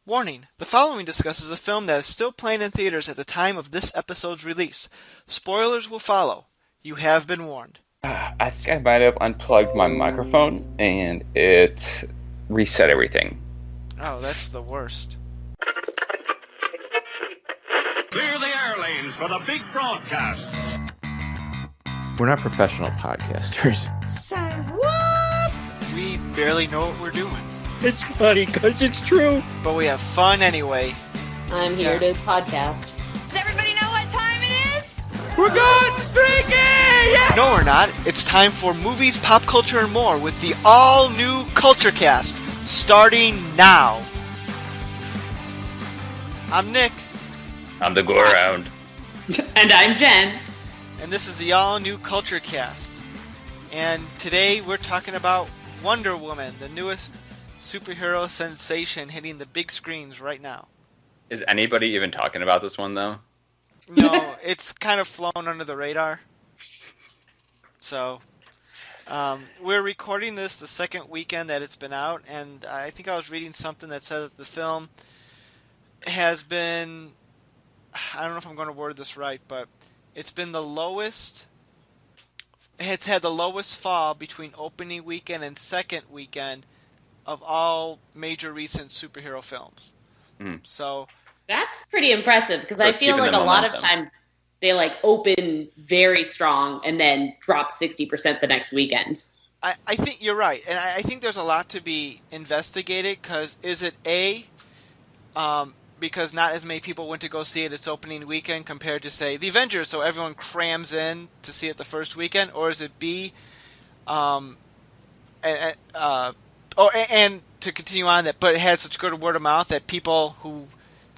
Warning, the following discusses a film that is still playing in theaters at the time of this episode's release. Spoilers will follow. You have been warned. I think I might have unplugged my microphone and it reset everything. Oh, that's the worst. Clear the air lanes for the big broadcast. We're not professional podcasters. Say what? We barely know what we're doing. It's funny because it's true. But we have fun anyway. I'm here to podcast. Does everybody know what time it is? We're going streaking! Yeah! No, we're not. It's time for movies, pop culture, and more with the all-new Culture Cast, starting now. I'm Nick. I'm the Gorehound. And I'm Jen. And this is the all-new Culture Cast. And today we're talking about Wonder Woman, the newest superhero sensation hitting the big screens right now. Is anybody even talking about this one, though? No, it's kind of flown under the radar. So, we're recording this the second weekend that it's been out, and I think I was reading something that said that the film has been, I don't know if I'm going to word this right, but it's been the lowest, it's had the lowest fall between opening weekend and second weekend of all major recent superhero films. So that's pretty impressive because So I it's feel keeping like the a lot of momentum. time they open very strong and then drop 60% the next weekend. I think you're right, and I think there's a lot to be investigated, because is it because not as many people went to go see it its opening weekend compared to, say, The Avengers, so everyone crams in to see it the first weekend, or is it B, and to continue on that, but it had such good word of mouth that people who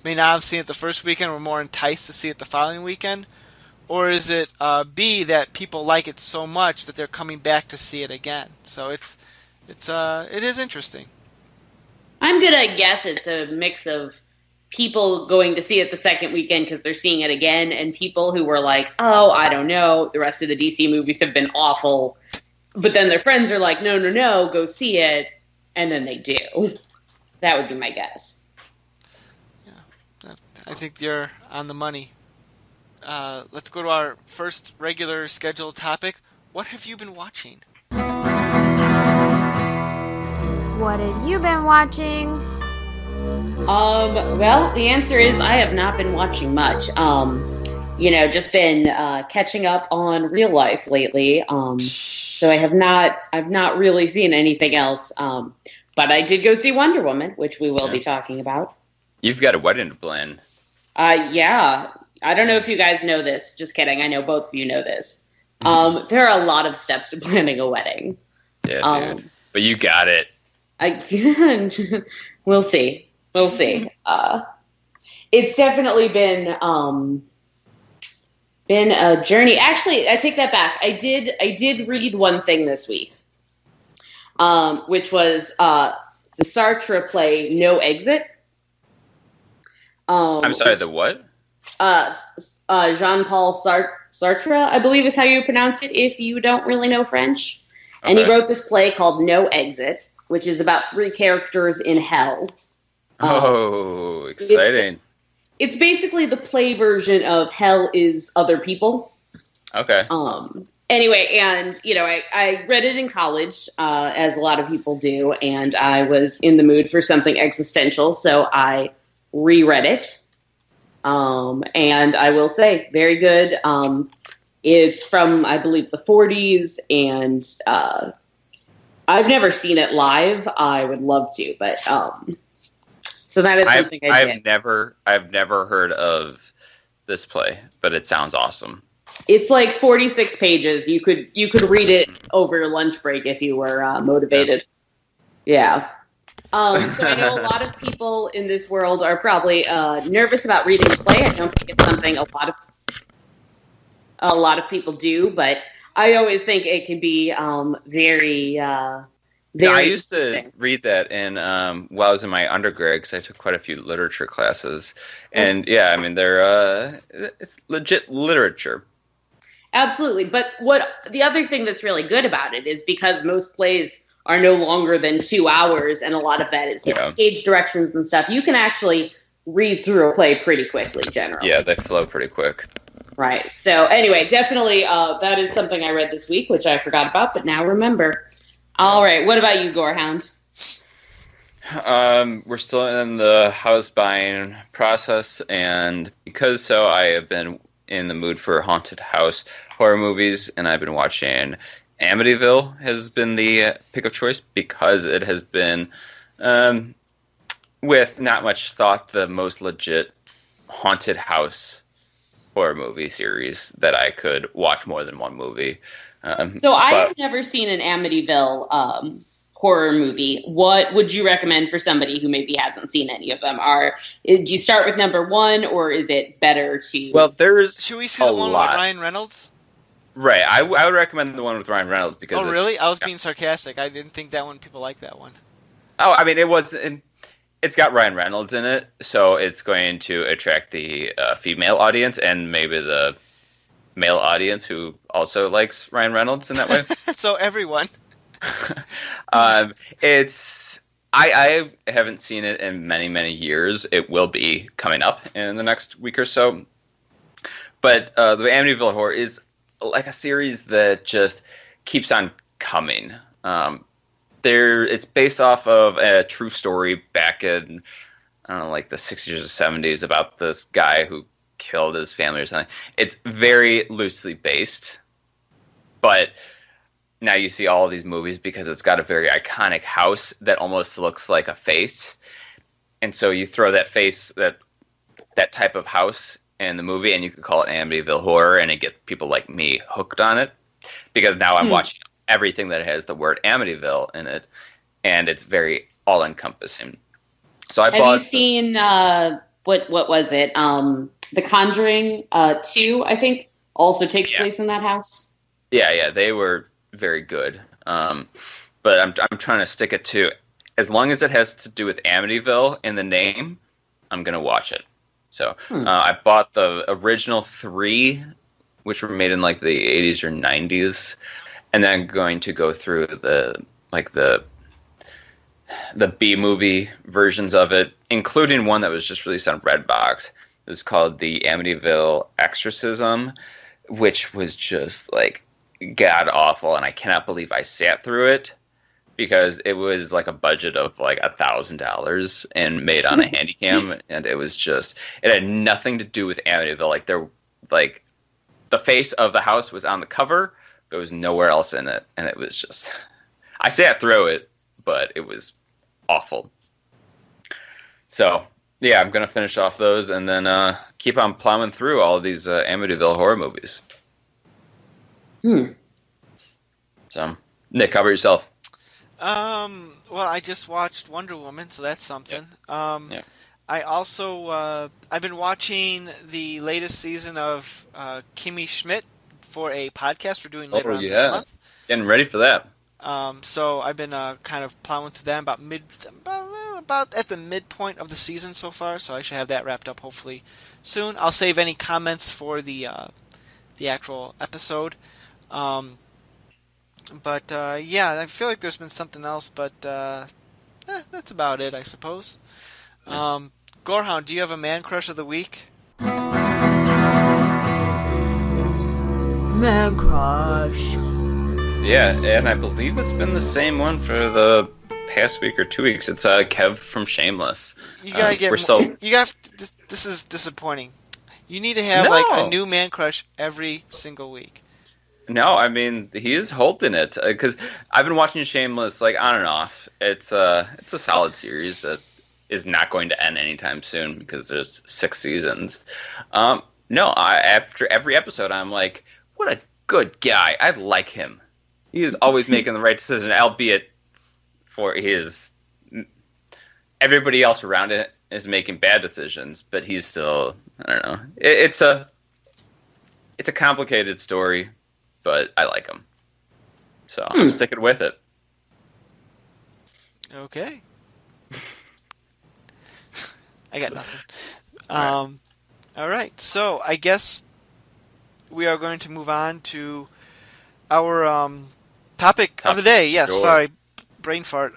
may not have seen it the first weekend were more enticed to see it the following weekend? Or is it B, that people like it so much that they're coming back to see it again? So it is interesting. I'm going to guess it's a mix of people going to see it the second weekend because they're seeing it again, and people who were like, oh, I don't know, the rest of the DC movies have been awful. But then their friends are like, no, go see it. And then they do. That would be my guess. Yeah, I think you're on the money. Let's go to our first regular scheduled topic. What have you been watching? What have you been watching? Well, the answer is I have not been watching much. Just been catching up on real life lately. So I've not really seen anything else. But I did go see Wonder Woman, which we will be talking about. You've got a wedding to plan. Yeah. I don't know if you guys know this. Just kidding. I know both of you know this. There are a lot of steps to planning a wedding. Yeah, dude. But you got it. We'll see. It's definitely been a journey. Actually, I take that back. I did read one thing this week, which was the Sartre play No Exit. I'm sorry, the what? Jean-Paul Sartre, I believe is how you pronounce it if you don't really know French. Okay. And he wrote this play called No Exit, which is about three characters in hell. Exciting. It's basically the play version of Hell is Other People. Okay. Anyway, and, I read it in college, as a lot of people do, and I was in the mood for something existential, so I reread it. And I will say, very good. It's from, I believe, the 40s, and I've never seen it live. I would love to, but so that is something I did. I've never heard of this play, but it sounds awesome. It's 46 pages. You could read it over your lunch break if you were motivated. Yeah. So I know a lot of people in this world are probably nervous about reading a play. I don't think it's something a lot of people do, but I always think it can be very I used to read that while I was in my undergrad, because I took quite a few literature classes, and they're it's legit literature. Absolutely, but the other thing that's really good about it is because most plays are no longer than 2 hours, and a lot of that is stage directions and stuff. You can actually read through a play pretty quickly, generally. Yeah, they flow pretty quick. Right. So anyway, definitely that is something I read this week, which I forgot about, but now remember. All right. What about you, Gorehound? We're still in the house buying process, and because so, I have been in the mood for haunted house horror movies, and I've been watching Amityville has been the pick of choice because it has been, with not much thought, the most legit haunted house horror movie series that I could watch more than one movie. So I have never seen an Amityville horror movie. What would you recommend for somebody who maybe hasn't seen any of them? Do you start with number one, or is it better to... Well, there's Should we see the one with Ryan Reynolds? Right, I would recommend the one with Ryan Reynolds because... Oh, really? I was being sarcastic. I didn't think that one people like that one. Oh, I mean, it's got Ryan Reynolds in it, so it's going to attract the female audience and maybe the male audience who also likes Ryan Reynolds in that way. So everyone. I haven't seen it in many, many years. It will be coming up in the next week or so. But the Amityville Horror is like a series that just keeps on coming. It's based off of a true story back in, I don't know, like the 60s or 70s about this guy who killed his family or something. It's very loosely based, but now you see all of these movies because it's got a very iconic house that almost looks like a face. And so you throw that face, that type of house in the movie, and you could call it Amityville Horror, and it gets people like me hooked on it because now I'm watching everything that has the word Amityville in it, and it's very all-encompassing. So have you seen what was it? The Conjuring 2, I think, also takes place in that house. Yeah, they were very good. But I'm trying to stick it to, as long as it has to do with Amityville in the name, I'm gonna watch it. So I bought the original 3, which were made in like the 80s or 90s, and then I'm going to go through the B movie versions of it, including one that was just released on Redbox. It's called the Amityville Exorcism, which was just like god awful, and I cannot believe I sat through it because it was like a budget of like $1,000 and made on a Handycam, and it had nothing to do with Amityville. Like the face of the house was on the cover, but it was nowhere else in it, and it was just, I sat through it, but it was awful. So yeah, I'm gonna finish off those and then keep on plowing through all of these Amityville horror movies. So, Nick, how about yourself? Well, I just watched Wonder Woman, so that's something. Yeah. I also I've been watching the latest season of Kimmy Schmidt for a podcast we're doing later on this month. Getting ready for that. So I've been kind of plowing through that about at the midpoint of the season so far. So I should have that wrapped up hopefully soon. I'll save any comments for the actual episode. But yeah, I feel like there's been something else, but that's about it, I suppose. Gorehound, do you have a man crush of the week? Man crush. Yeah, and I believe it's been the same one for the past week or 2 weeks. It's Kev from Shameless. You gotta get. This is disappointing. You need to have like a new man crush every single week. No, I mean he is holding it because I've been watching Shameless like on and off. It's a solid series that is not going to end anytime soon because there's 6 seasons. After every episode, I'm like, what a good guy. I like him. He is always making the right decision, albeit for everybody else around it is making bad decisions, but he's still, I don't know. It's a complicated story, but I like him. So I'm sticking with it. Okay. I got nothing. All right. So I guess we are going to move on to our topic of the day. Yes, sure. Sorry. brain fart.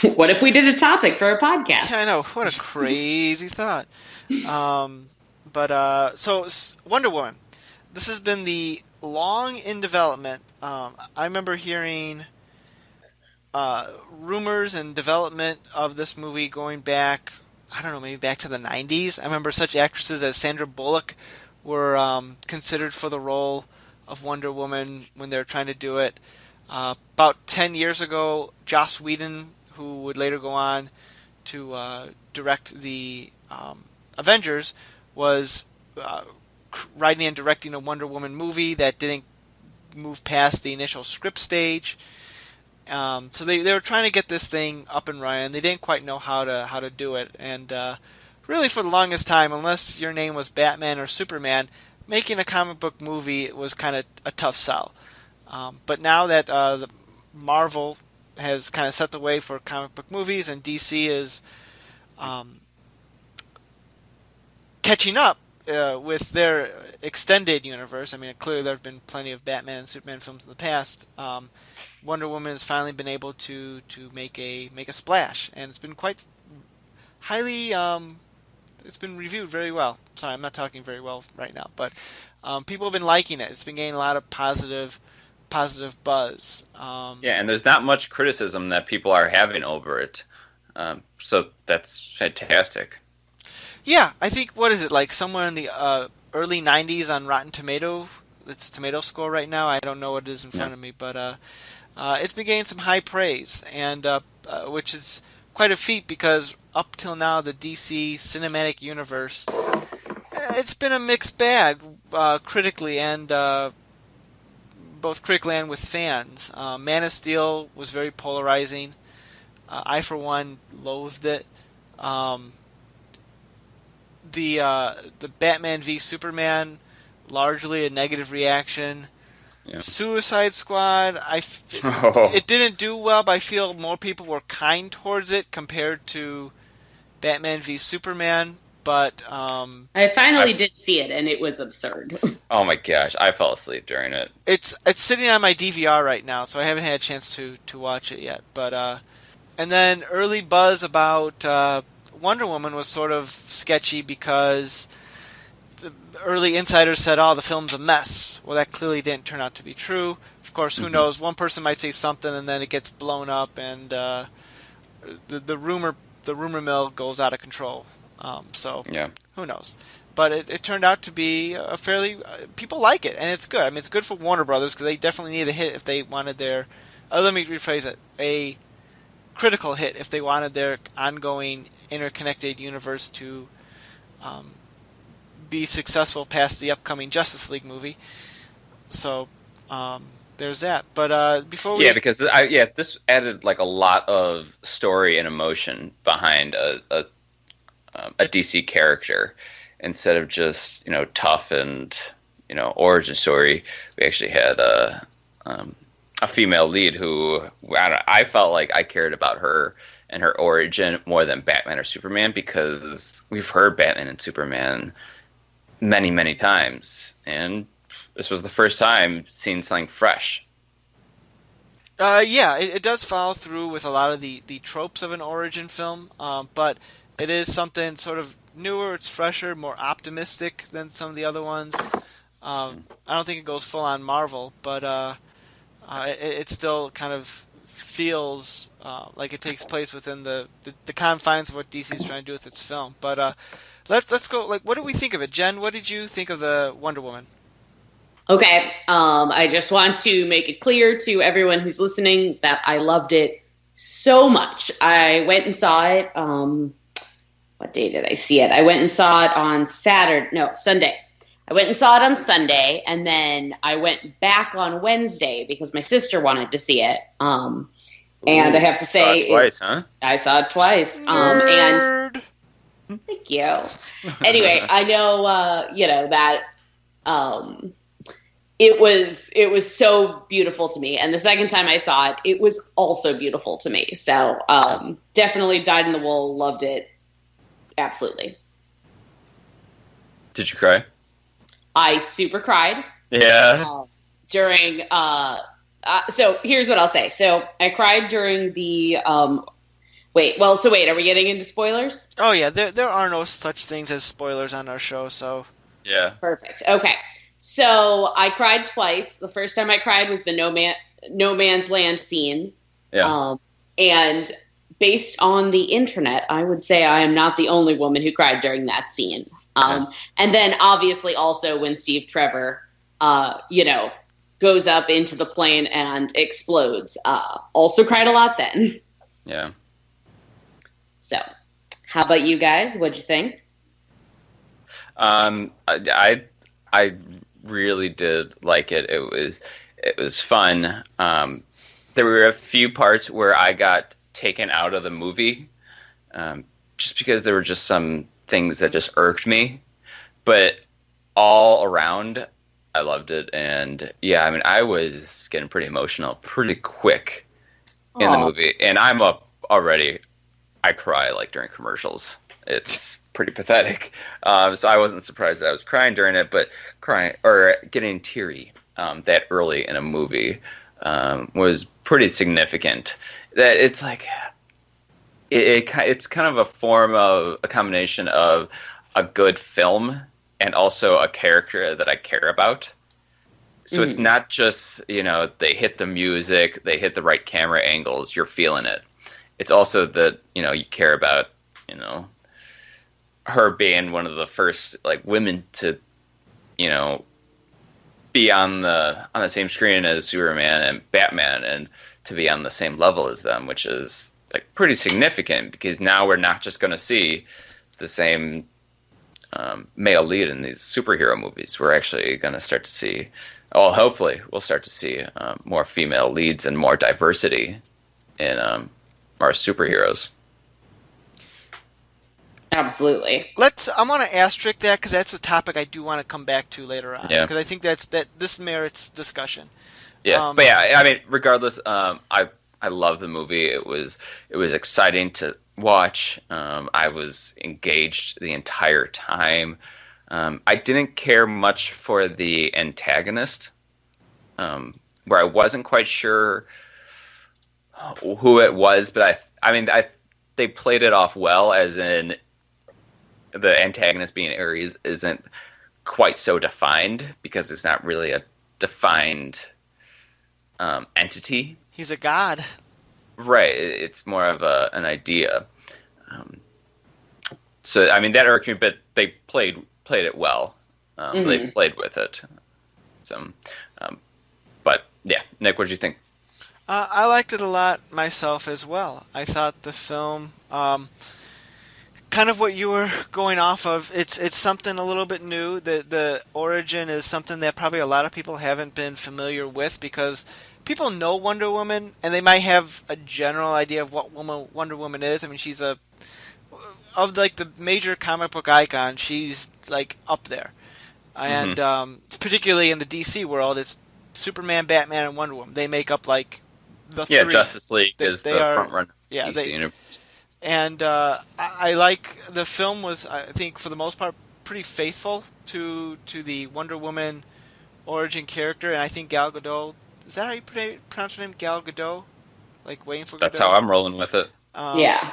What if we did a topic for a podcast? Yeah, I know. What a crazy thought. So Wonder Woman. This has been the long in development. I remember hearing rumors and development of this movie going back, I don't know, maybe back to the 90s. I remember such actresses as Sandra Bullock were considered for the role of Wonder Woman when they were trying to do it. About 10 years ago, Joss Whedon, who would later go on to direct the Avengers, was writing and directing a Wonder Woman movie that didn't move past the initial script stage. So they were trying to get this thing up and running. They didn't quite know how to do it, and really for the longest time, unless your name was Batman or Superman, making a comic book movie was kind of a tough sell. But now that the Marvel has kind of set the way for comic book movies, and DC is catching up with their extended universe. I mean, clearly there have been plenty of Batman and Superman films in the past. Wonder Woman has finally been able to make a splash, and it's been quite highly. It's been reviewed very well. Sorry, I'm not talking very well right now, but people have been liking it. It's been getting a lot of positive buzz. Yeah, and there's not much criticism that people are having over it, so that's fantastic. Yeah, I think, what is it, like somewhere in the early 90s on Rotten Tomato? It's tomato score right now. I don't know what it is in front of me, but it's been getting some high praise, and which is quite a feat because up till now the DC cinematic universe, it's been a mixed bag critically and both critically and with fans. Man of Steel was very polarizing. I, for one, loathed it. The Batman v Superman, largely a negative reaction. Yeah. Suicide Squad, it didn't do well, but I feel more people were kind towards it compared to Batman v Superman. But I finally did see it, and it was absurd. Oh my gosh, I fell asleep during it. It's sitting on my DVR right now, so I haven't had a chance to watch it yet. But and then early buzz about Wonder Woman was sort of sketchy because the early insiders said, "Oh, the film's a mess." Well, that clearly didn't turn out to be true. Of course, who knows? One person might say something, and then it gets blown up, and the rumor mill goes out of control. So who knows? But it turned out to be a fairly people like it, and it's good. I mean, it's good for Warner Brothers because they definitely need a hit if they wanted their. Let me rephrase it: a critical hit if they wanted their ongoing interconnected universe to be successful past the upcoming Justice League movie. So there's that. But before we because this added like a lot of story and emotion behind a DC character instead of just tough and origin story. We actually had a female lead who I felt like I cared about her and her origin more than Batman or Superman, because we've heard Batman and Superman many, many times, and this was the first time seeing something fresh. It does follow through with a lot of the tropes of an origin film, but it is something sort of newer, it's fresher, more optimistic than some of the other ones. I don't think it goes full on Marvel, but it still kind of feels like it takes place within the confines of what DC is trying to do with its film. But let's go. Like, what did we think of it, Jen? What did you think of the Wonder Woman? Okay, I just want to make it clear to everyone who's listening that I loved it so much. I went and saw it. What day did I see it? I went and saw it on Sunday. I went and saw it on Sunday, and then I went back on Wednesday because my sister wanted to see it. And I have to say, twice, huh? I saw it twice. And thank you. Anyway, I know that it was so beautiful to me, and the second time I saw it, it was also beautiful to me. So definitely dyed in the wool. Loved it. Absolutely. Did you cry? I super cried. Yeah. During So here's what I'll say. So I cried during the wait. Are we getting into spoilers? Oh yeah, there are no such things as spoilers on our show, so Yeah. Perfect. Okay. So I cried twice. The first time I cried was the No Man's Land scene. Yeah. And based on the internet, I would say I am not the only woman who cried during that scene. And then obviously also when Steve Trevor, goes up into the plane and explodes. Also cried a lot then. Yeah. So, how about you guys? What'd you think? I really did like it. It was fun. There were a few parts where I got taken out of the movie, just because there were just some things that just irked me. But all around, I loved it, and yeah, I mean, I was getting pretty emotional pretty quick in the movie, and I'm up already. I cry like during commercials. It's pretty pathetic. So I wasn't surprised that I was crying during it, but crying or getting teary that early in a movie was pretty significant. That it's like it's kind of a form of a combination of a good film and also a character that I care about. So it's not just, they hit the music, they hit the right camera angles, you're feeling it. It's also that, you care about, her being one of the first like women to, be on the same screen as Superman and Batman and to be on the same level as them, which is like pretty significant because now we're not just going to see the same male lead in these superhero movies. We're actually going to start to see, hopefully we'll start to see more female leads and more diversity in our superheroes. Absolutely. I want to asterisk that because that's a topic I do want to come back to later on. Yeah. Because I think that this merits discussion. Yeah, but yeah, I mean, regardless, I love the movie. It was exciting to watch. I was engaged the entire time. I didn't care much for the antagonist, where I wasn't quite sure who it was, but they played it off well, as in the antagonist being Ares isn't quite so defined because it's not really a defined entity. He's a god. Right. It's more of an idea. So, I mean, that irked me, but they played it well. They played with it. So, but yeah, Nick, what did you think? I liked it a lot myself as well. I thought the film, kind of what you were going off of, it's something a little bit new. The origin is something that probably a lot of people haven't been familiar with because people know Wonder Woman and they might have a general idea of what Wonder Woman is. I mean, she's of like the major comic book icon, she's like up there. And particularly in the DC world, it's Superman, Batman, and Wonder Woman. They make up like the three. Justice League is the front runner. Yeah, DC universe. And I like the film was, I think, for the most part, pretty faithful to the Wonder Woman origin character, and I think Gal Gadot, is that how you pronounce her name, Gal Gadot? Like Waiting for Godot? That's how I'm rolling with it. Yeah.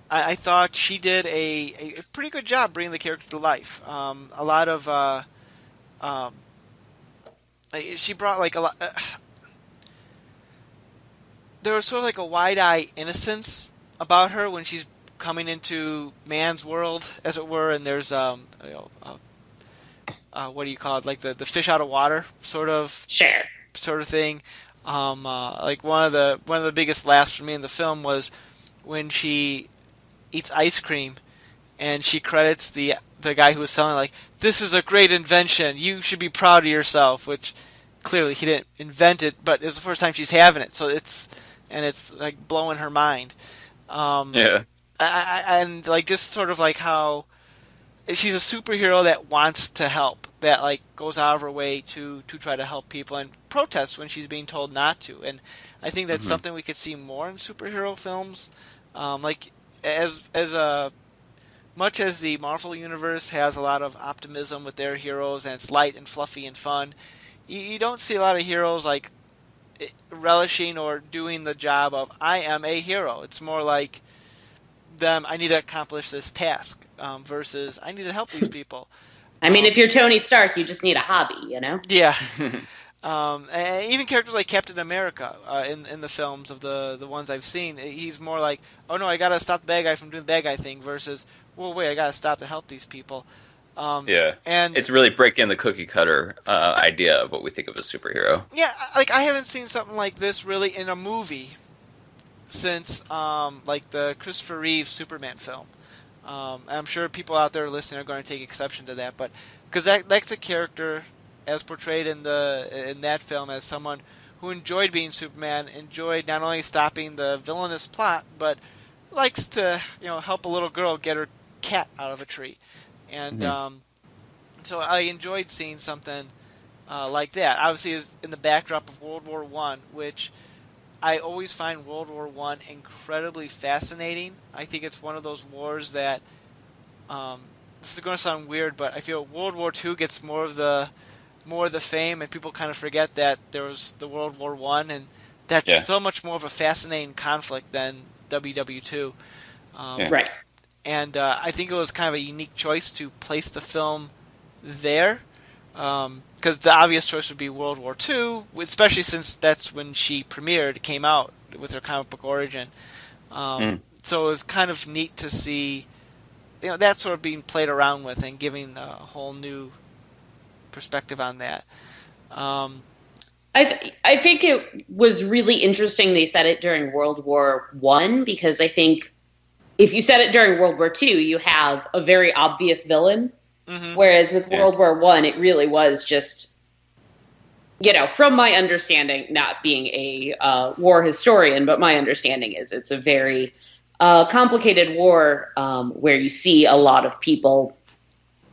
I thought she did a pretty good job bringing the character to life. A lot of she brought like a lot. There was sort of like a wide-eyed innocence about her when she's coming into man's world, as it were. And there's what do you call it? Like the fish out of water sort of thing. Like one of the biggest laughs for me in the film was when she eats ice cream, and she credits the guy who was selling, like, "This is a great invention. You should be proud of yourself." Which clearly he didn't invent it, but it's the first time she's having it, so it's like blowing her mind. And like just sort of like how she's a superhero that wants to help, that like goes out of her way to try to help people and protests when she's being told not to. And I think that's something we could see more in superhero films. Like as much as the Marvel Universe has a lot of optimism with their heroes and it's light and fluffy and fun, you don't see a lot of heroes like relishing or doing the job of I am a hero. It's more like them. I need to accomplish this task versus I need to help these people. I mean, if you're Tony Stark, you just need a hobby, you know? Yeah. And even characters like Captain America in the films of the ones I've seen, he's more like, oh no, I gotta stop the bad guy from doing the bad guy thing versus, well, wait, I gotta stop to help these people. And it's really breaking the cookie cutter idea of what we think of as superhero. Yeah, like I haven't seen something like this really in a movie since like the Christopher Reeve Superman film. I'm sure people out there listening are going to take exception to that, but because that's a character as portrayed in that film as someone who enjoyed being Superman, enjoyed not only stopping the villainous plot, but likes to help a little girl get her cat out of a tree, and so I enjoyed seeing something like that. Obviously, is in the backdrop of World War I, which I always find World War I incredibly fascinating. I think it's one of those wars that this is going to sound weird, but I feel World War II gets more of the fame, and people kind of forget that there was the World War I, and that's so much more of a fascinating conflict than WW2. Right. And I think it was kind of a unique choice to place the film there, because the obvious choice would be World War II, especially since that's when she came out with her comic book origin. So it was kind of neat to see, that sort of being played around with and giving a whole new perspective on that. I think it was really interesting they said it during World War I, because I think if you said it during World War II, you have a very obvious villain. Whereas with World War I, it really was just, from my understanding, not being a war historian, but my understanding is it's a very complicated war where you see a lot of people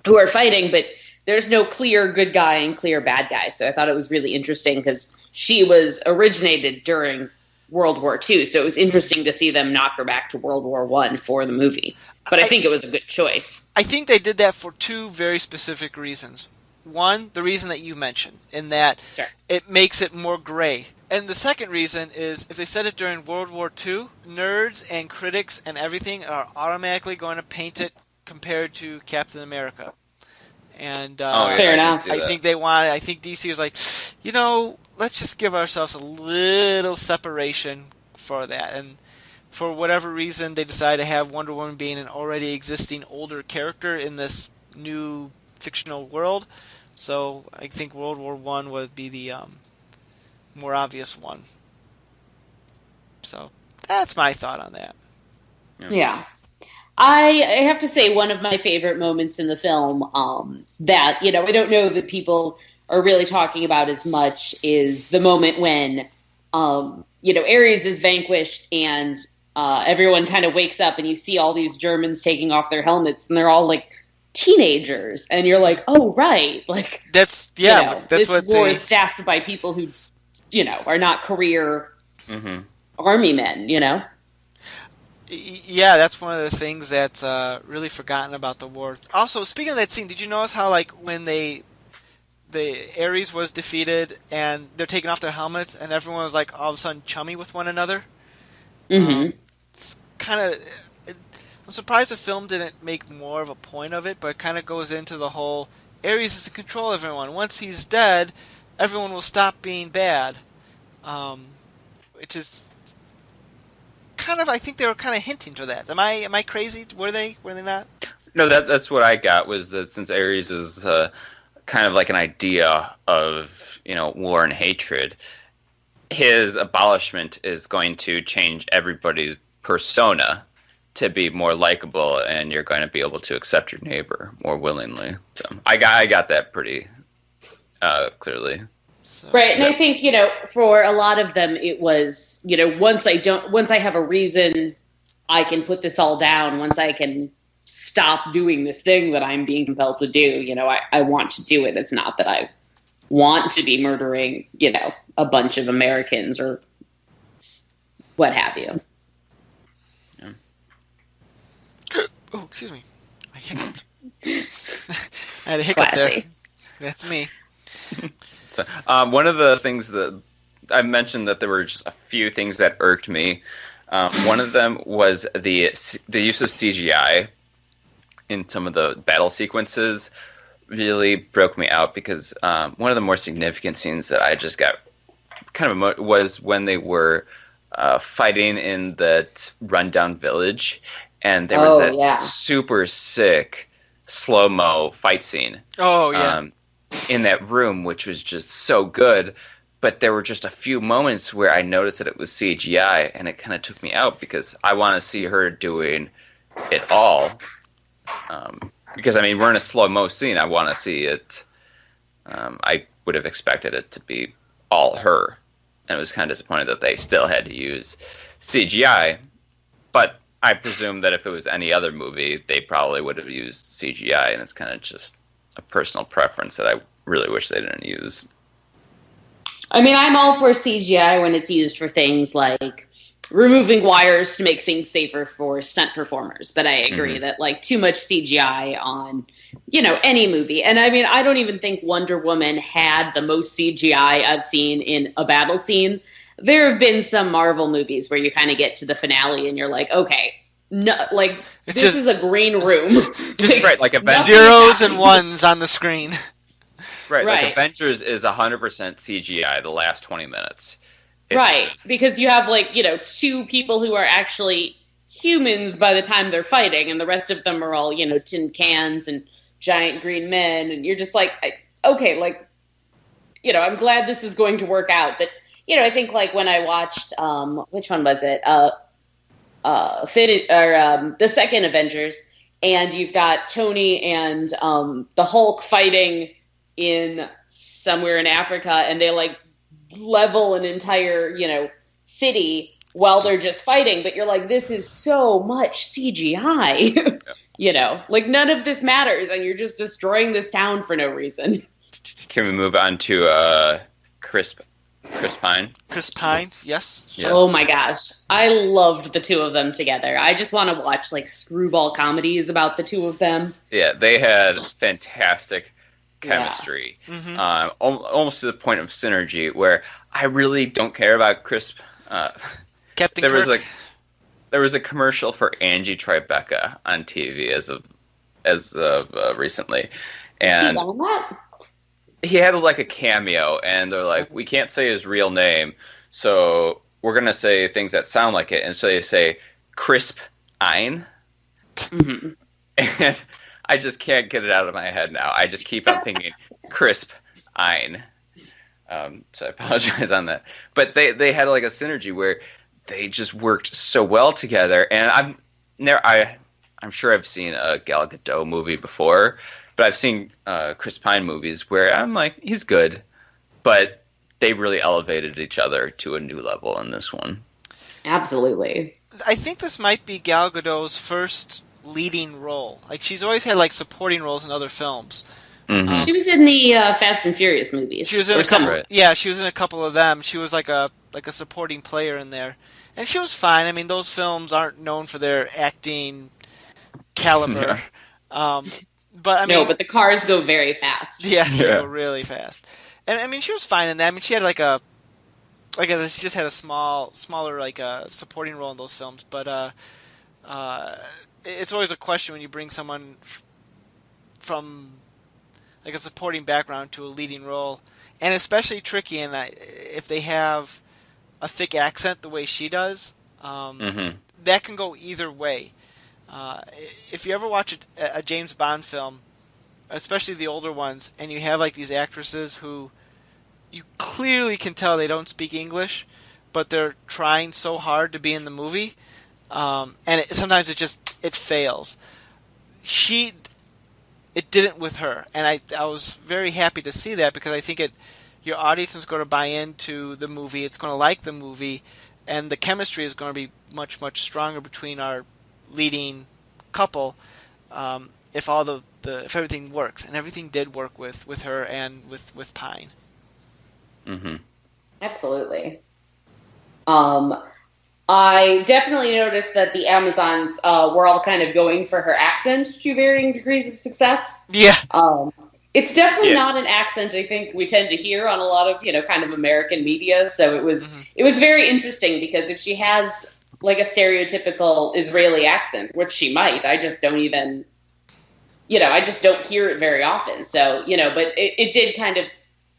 who are fighting, but there's no clear good guy and clear bad guy. So I thought it was really interesting because she was originated during World War II. So it was interesting to see them knock her back to World War I for the movie. But I think it was a good choice. I think they did that for two very specific reasons. One, the reason that you mentioned, in that it makes it more gray. And the second reason is if they said it during World War II, nerds and critics and everything are automatically going to paint it compared to Captain America. And fair enough. I think DC was like, let's just give ourselves a little separation for that. And for whatever reason, they decided to have Wonder Woman being an already existing older character in this new fictional world. So I think World War I would be the more obvious one. So that's my thought on that. Yeah. I have to say one of my favorite moments in the film that, I don't know that people are really talking about as much is the moment when, Ares is vanquished and everyone kind of wakes up and you see all these Germans taking off their helmets and they're all like teenagers and you're like, oh, right. Like that's this what war is staffed by people who, are not career army men, Yeah, that's one of the things that's really forgotten about the war. Also, speaking of that scene, did you notice how, like, when the Ares was defeated and they're taking off their helmets and everyone was, like, all of a sudden chummy with one another? It's kind of... I'm surprised the film didn't make more of a point of it, but it kind of goes into the whole Ares is in control of everyone. Once he's dead, everyone will stop being bad. Which is... kind of, I think they were kind of hinting to that. Am I crazy? Were they not? No, that's what I got, was that since Ares is kind of like an idea of war and hatred, his abolishment is going to change everybody's persona to be more likable, and you're going to be able to accept your neighbor more willingly. So I got that pretty clearly. So, right, and I think, for a lot of them, it was, once I have a reason, I can put this all down. Once I can stop doing this thing that I'm being compelled to do, I want to do it. It's not that I want to be murdering, a bunch of Americans or what have you. Yeah. Oh, excuse me. I hiccuped. I had a hiccup Classy. there. That's me. So, one of the things that I mentioned that there were just a few things that irked me. One of them was the use of CGI in some of the battle sequences really broke me out because one of the more significant scenes that I just got kind of was when they were fighting in that rundown village, and there was that super sick slow-mo fight scene. Oh, yeah. In that room, which was just so good. But there were just a few moments where I noticed that it was CGI, and it kind of took me out because I want to see her doing it all. Because, I mean, we're in a slow-mo scene. I want to see it. I would have expected it to be all her. And it was kind of disappointed that they still had to use CGI. But I presume that if it was any other movie, they probably would have used CGI, and it's kind of just a personal preference that I really wish they didn't use. I mean, I'm all for CGI when it's used for things like removing wires to make things safer for stunt performers. But I agree that, like, too much CGI on, any movie. And I mean, I don't even think Wonder Woman had the most CGI I've seen in a battle scene. There have been some Marvel movies where you kind of get to the finale and you're like, okay, no, like, this is a green room. Just right, like zeros and ones on the screen. Right, like Avengers is 100% CGI the last 20 minutes. Because you have, like, two people who are actually humans by the time they're fighting, and the rest of them are all, tin cans and giant green men, and you're just like, okay, like, I'm glad this is going to work out. But, I think, like, when I watched, which one was it? The second Avengers, and you've got Tony and the Hulk fighting in somewhere in Africa, and they like level an entire city while they're just fighting, but you're like, this is so much CGI. Like, none of this matters, and you're just destroying this town for no reason. Can we move on to Chris Pine? Chris Pine, yes. Oh my gosh, I loved the two of them together. I just want to watch like screwball comedies about the two of them. Yeah, they had fantastic chemistry, almost to the point of synergy, where I really don't care about Chris. Captain there Kirk. There was a commercial for Angie Tribeca on TV as of recently, and he had like a cameo, and they're like, we can't say his real name, so we're gonna say things that sound like it, and so they say Crisp Ein, and I just can't get it out of my head now. I just keep on thinking Crisp Ein. So I apologize on that. But they had like a synergy where they just worked so well together. And I'm sure I've seen a Gal Gadot movie before, but I've seen Chris Pine movies where I'm like, he's good, but they really elevated each other to a new level in this one. Absolutely. I think this might be Gal Gadot's first leading role. Like, she's always had like supporting roles in other films. She was in the Fast and Furious movies. She was in a couple. Yeah, she was in a couple of them. She was like a supporting player in there, and she was fine. I mean, those films aren't known for their acting caliber. But I mean, but the cars go very fast. Yeah, they go really fast. And I mean, she was fine in that. I mean, she had she just had a smaller like supporting role in those films. But it's always a question when you bring someone from like a supporting background to a leading role, and especially tricky in that if they have a thick accent the way she does, that can go either way. If you ever watch a James Bond film, especially the older ones, and you have like these actresses who you clearly can tell they don't speak English, but they're trying so hard to be in the movie, and sometimes it fails. It didn't with her, and I was very happy to see that, because I think your audience is going to buy into the movie, it's going to like the movie, and the chemistry is going to be much, much stronger between our leading couple if if everything works, and everything did work with her and with Pine. Absolutely. I definitely noticed that the Amazons were all kind of going for her accent to varying degrees of success. Yeah. It's definitely not an accent I think we tend to hear on a lot of, kind of American media. So it was very interesting because if she has like a stereotypical Israeli accent, which she might, I just don't even, I just don't hear it very often. So, but it did kind of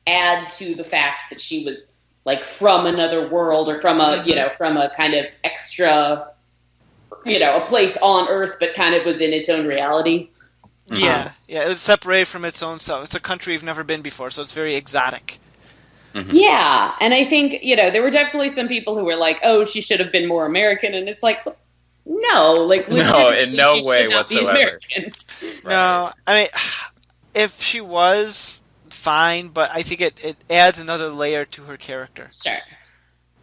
add to the fact that she was like from another world or from a, from a kind of extra, a place on Earth, but kind of was in its own reality. Yeah, it was separated from its own self. It's a country you've never been before, so it's very exotic. Yeah, and I think, there were definitely some people who were like, oh, she should have been more American, and it's like, no, like, no, in no she way should not be whatsoever. American. No, I mean, if she was, fine, but I think it adds another layer to her character. Sure.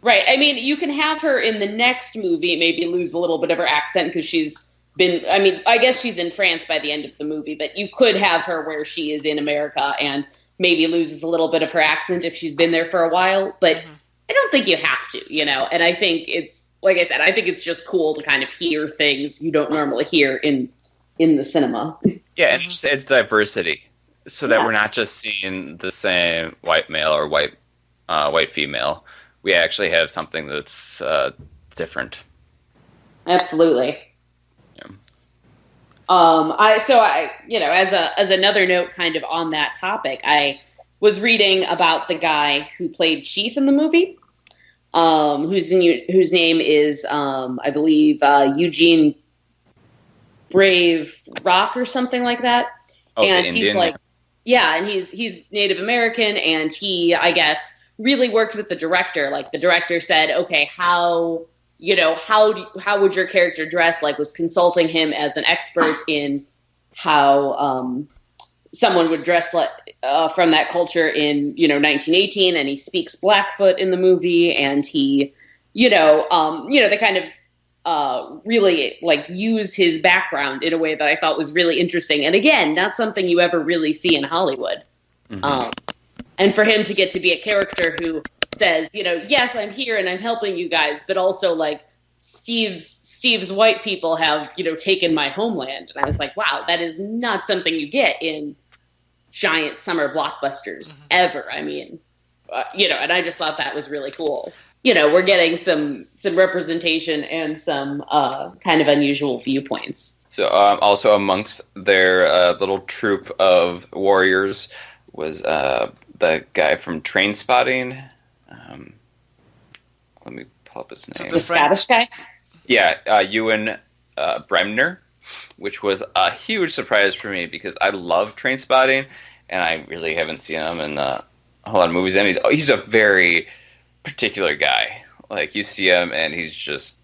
Right, I mean, you can have her in the next movie maybe lose a little bit of her accent because she's been, I mean, I guess she's in France by the end of the movie, but you could have her where she is in America and maybe loses a little bit of her accent if she's been there for a while, but I don't think you have to, and I think it's, like I said, I think it's just cool to kind of hear things you don't normally hear in the cinema. Yeah, and it just adds diversity so that we're not just seeing the same white male or white female. We actually have something that's different. Absolutely. As another note kind of on that topic, I was reading about the guy who played Chief in the movie, whose name is, I believe, Eugene Brave Rock or something like that. Oh, and the he's Indian? like, and he's Native American, and he, I guess, really worked with the director. Like the director said, okay, how would your character dress? Like was consulting him as an expert in how someone would dress like from that culture in 1918, and he speaks Blackfoot in the movie, and he they kind of really like use his background in a way that I thought was really interesting, and again, not something you ever really see in Hollywood. And for him to get to be a character who says, yes, I'm here and I'm helping you guys, but also like Steve's white people have, taken my homeland. And I was like, wow, that is not something you get in giant summer blockbusters ever. I mean, and I just thought that was really cool. We're getting some representation and some kind of unusual viewpoints. So also amongst their little troop of warriors was the guy from Train Spotting. Let me pull up his name. The Scottish guy? Yeah, Ewan Bremner, which was a huge surprise for me because I love Train Spotting, and I really haven't seen him in a whole lot of movies. And he's a very particular guy. Like, you see him, and he's just...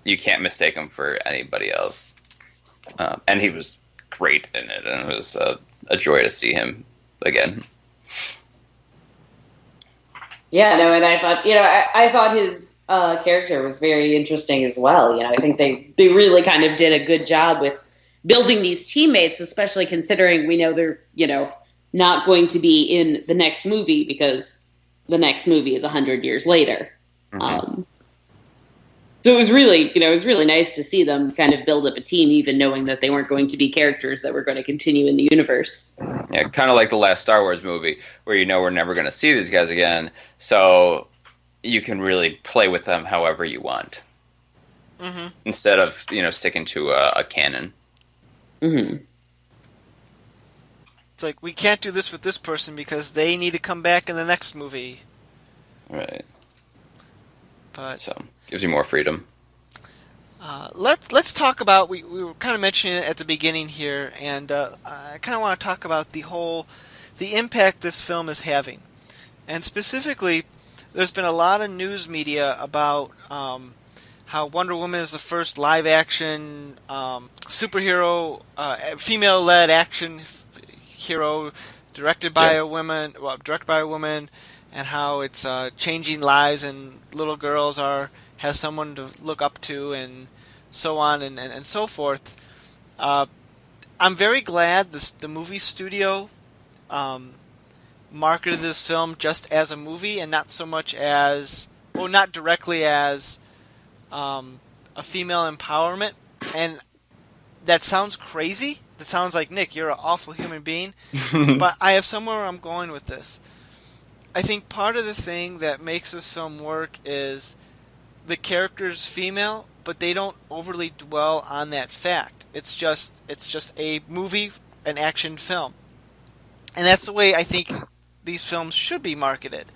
You can't mistake him for anybody else. And he was great in it, and it was a joy to see him again. Yeah, no, and I thought, I thought his character was very interesting as well. I think they really kind of did a good job with building these teammates, especially considering we know they're, not going to be in the next movie because the next movie is 100 years later. So it was really nice to see them kind of build up a team, even knowing that they weren't going to be characters that were going to continue in the universe. Yeah, kind of like the last Star Wars movie, where we're never going to see these guys again, so you can really play with them however you want, instead of sticking to a canon. It's like, we can't do this with this person because they need to come back in the next movie. Right. But so gives you more freedom. Let's talk about, we were kind of mentioning it at the beginning here, and I kind of want to talk about the impact this film is having. And specifically, there's been a lot of news media about how Wonder Woman is the first live-action superhero, female-led action hero directed by a woman, and how it's changing lives, and little girls has someone to look up to, and so on and so forth. I'm very glad the movie studio marketed this film just as a movie, and not so much as, not directly as a female empowerment. And that sounds crazy, that sounds like, Nick, you're an awful human being, but I have somewhere where I'm going with this. I think part of the thing that makes this film work is the character's female, but they don't overly dwell on that fact. It's just a movie, an action film. And that's the way I think these films should be marketed.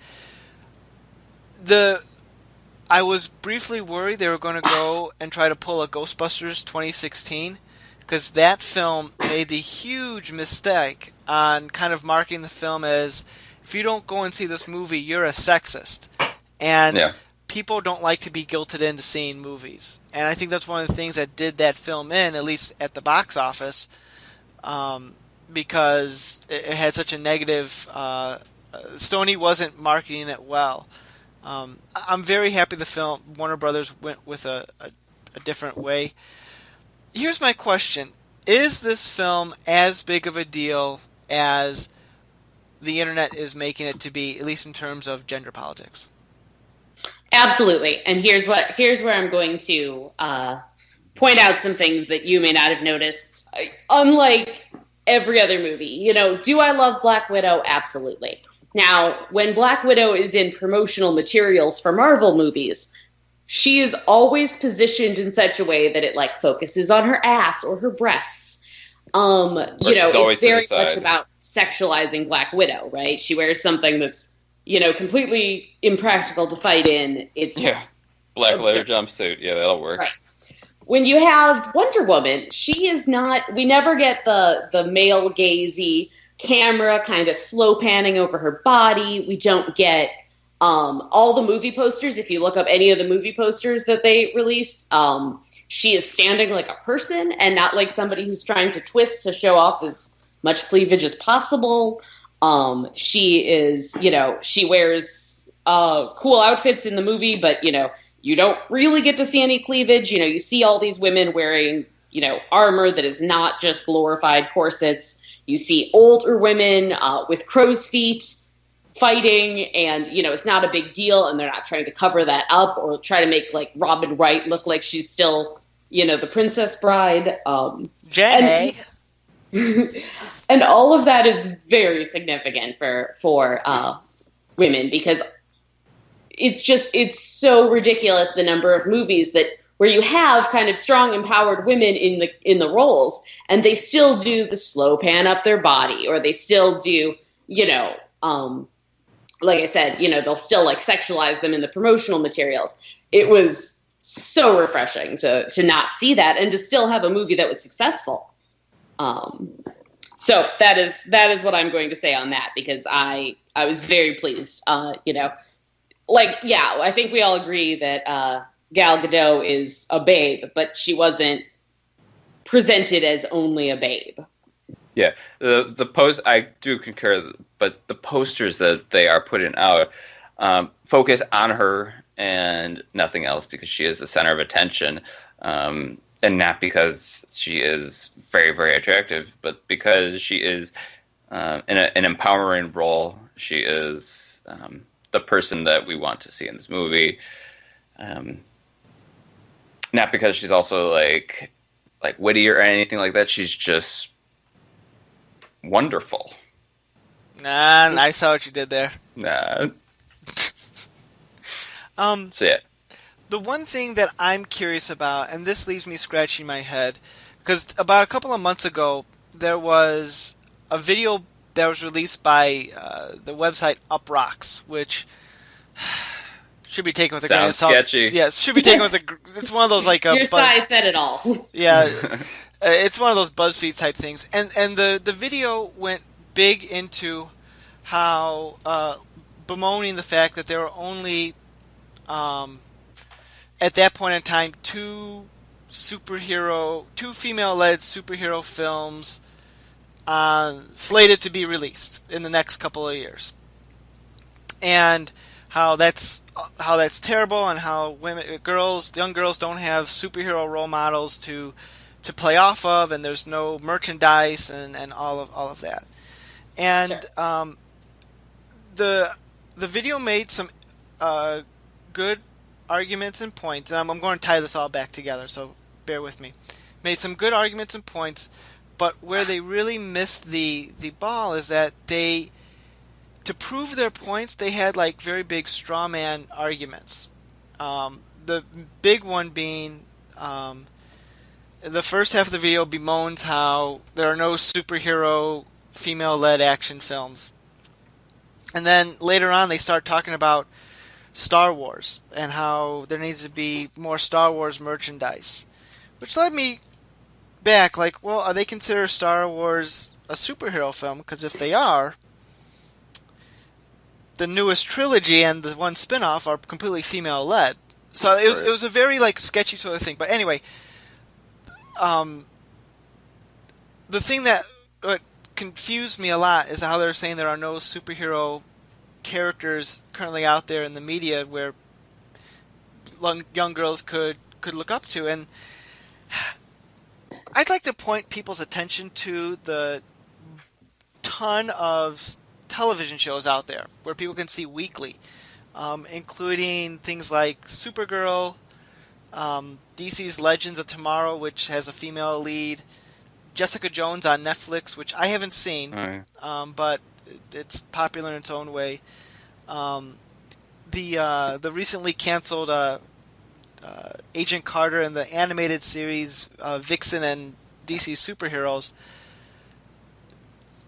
I was briefly worried they were going to go and try to pull a Ghostbusters 2016, because that film made the huge mistake on kind of marking the film as, if you don't go and see this movie, you're a sexist. And people don't like to be guilted into seeing movies. And I think that's one of the things that did that film in, at least at the box office, because it had such a negative... Sony wasn't marketing it well. I'm very happy the film, Warner Brothers went with a different way. Here's my question. Is this film as big of a deal as the internet is making it to be, at least in terms of gender politics? Absolutely. And here's where I'm going to point out some things that you may not have noticed. Unlike every other movie, do I love Black Widow? Absolutely. Now, when Black Widow is in promotional materials for Marvel movies, she is always positioned in such a way that it focuses on her ass or her breasts. It's very much about sexualizing Black Widow, right? She wears something that's, completely impractical to fight in. It's black leather jumpsuit. Yeah, that'll work. Right. When you have Wonder Woman, she is not. We never get the male gazy camera kind of slow panning over her body. We don't get all the movie posters. If you look up any of the movie posters that they released, she is standing like a person and not like somebody who's trying to twist to show off as much cleavage as possible. She is, she wears cool outfits in the movie, but, you don't really get to see any cleavage. You see all these women wearing, armor that is not just glorified corsets. You see older women with crow's feet fighting, and, it's not a big deal, and they're not trying to cover that up or try to make, Robin Wright look like she's still, the Princess Bride. Jenny! And all of that is very significant for women, because it's so ridiculous, the number of movies where you have kind of strong, empowered women in the roles, and they still do the slow pan up their body, or they still do, like I said, they'll still sexualize them in the promotional materials. It was so refreshing to not see that and to still have a movie that was successful. So that is what I'm going to say on that, because I was very pleased. I think we all agree that Gal Gadot is a babe, but she wasn't presented as only a babe. Yeah, the post, I do concur, but the posters that they are putting out focus on her and nothing else, because she is the center of attention, and not because she is very, very attractive, but because she is in an empowering role. She is the person that we want to see in this movie. Not because she's also like witty or anything like that. She's just wonderful. Nah, I saw what you did there. Nah. So yeah. The one thing that I'm curious about, and this leaves me scratching my head, because about a couple of months ago, there was a video that was released by the website Uprocks, which should be taken with a grain of salt. Sketchy. Yes, should be taken with a. It's one of those your size said it all. Yeah, it's one of those BuzzFeed type things, and the video went big into how bemoaning the fact that there were only at that point in time two female-led superhero films slated to be released in the next couple of years, and how that's terrible, and how young girls don't have superhero role models to play off of, and there's no merchandise and all of that. And sure. The video made some good arguments and points, and I'm going to tie this all back together, so bear with me. Made some good arguments and points, But where they really missed the ball is that to prove their points, they had like very big straw man arguments. The big one being the first half of the video bemoans how there are no superhero female-led action films. And then later on they start talking about Star Wars and how there needs to be more Star Wars merchandise. Which led me back, like, well, are they consider Star Wars a superhero film? Because if they are, the newest trilogy and the one spin-off are completely female-led. So it was a very, like, sketchy sort of thing. But anyway, the thing that confused me a lot is how they're saying there are no superhero characters currently out there in the media where young girls could look up to. And I'd like to point people's attention to the ton of television shows out there where people can see weekly, including things like Supergirl, DC's Legends of Tomorrow, which has a female lead, Jessica Jones on Netflix, which I haven't seen, but it's popular in its own way. The recently canceled Agent Carter and the animated series Vixen and DC Superheroes.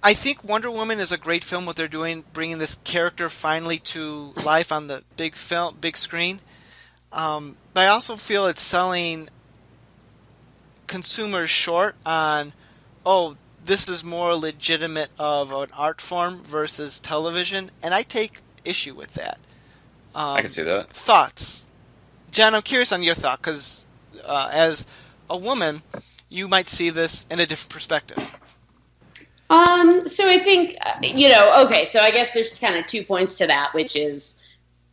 I think Wonder Woman is a great film. What they're doing, bringing this character finally to life on the big screen. But I also feel it's selling consumers short on, this is more legitimate of an art form versus television, and I take issue with that. I can see that. Thoughts? Jen, I'm curious on your thought, because as a woman, you might see this in a different perspective. So I think, so I guess there's kind of 2 points to that, which is,